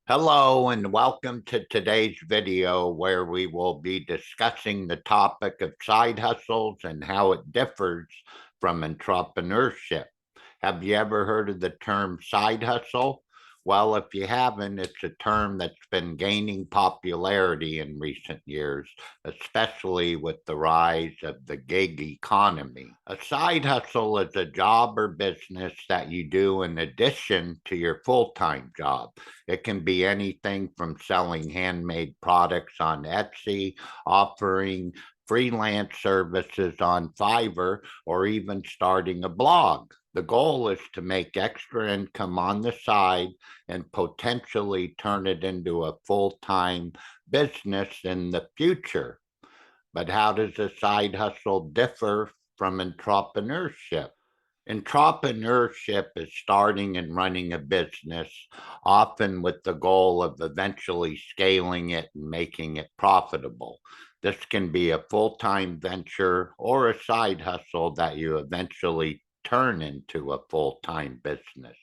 Hello and welcome to today's video where we will be discussing the topic of side hustles and how it differs from entrepreneurship. Have you ever heard of the term side hustle? Well, if you haven't, it's a term that's been gaining popularity in recent years, especially with the rise of the gig economy. A side hustle is a job or business that you do in addition to your full-time job. It can be anything from selling handmade products on Etsy, offering freelance services on Fiverr, or even starting a blog. The goal is to make extra income on the side and potentially turn it into a full-time business in the future. But how does a side hustle differ from entrepreneurship? Entrepreneurship is starting and running a business, often with the goal of eventually scaling it and making it profitable. This can be a full-time venture or a side hustle that you eventually turn into a full-time business.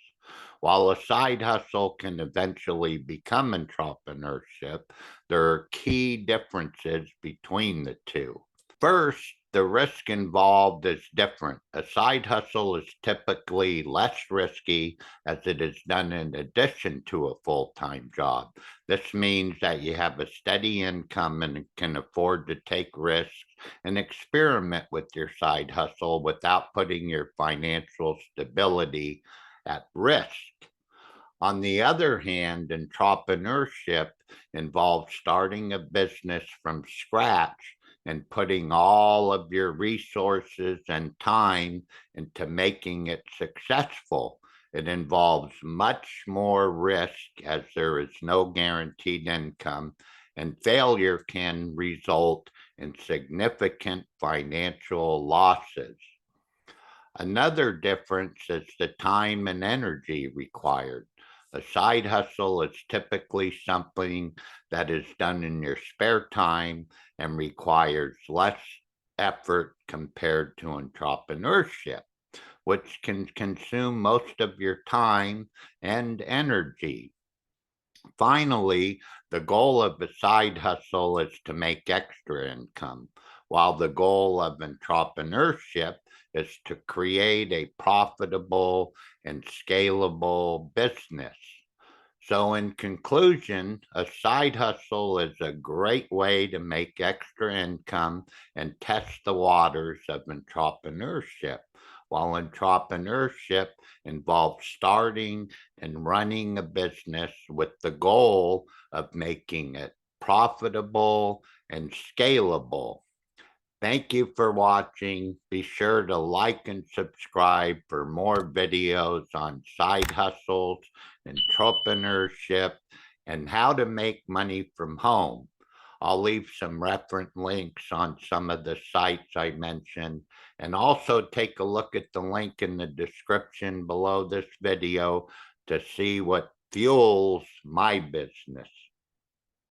While a side hustle can eventually become entrepreneurship, there are key differences between the two. First, the risk involved is different. A side hustle is typically less risky as it is done in addition to a full-time job. This means that you have a steady income and can afford to take risks and experiment with your side hustle without putting your financial stability at risk. On the other hand, entrepreneurship involves starting a business from scratch and putting all of your resources and time into making it successful. It involves much more risk as there is no guaranteed income, and failure can result in significant financial losses. Another difference is the time and energy required. A side hustle is typically something that is done in your spare time and requires less effort compared to entrepreneurship, which can consume most of your time and energy. Finally, the goal of a side hustle is to make extra income, while the goal of entrepreneurship is to create a profitable and scalable business. So, in conclusion, a side hustle is a great way to make extra income and test the waters of entrepreneurship, while entrepreneurship involves starting and running a business with the goal of making it profitable and scalable. Thank you for watching. Be sure to like and subscribe for more videos on side hustles, entrepreneurship, and how to make money from home. I'll leave some reference links on some of the sites I mentioned, and also take a look at the link in the description below this video to see what fuels my business.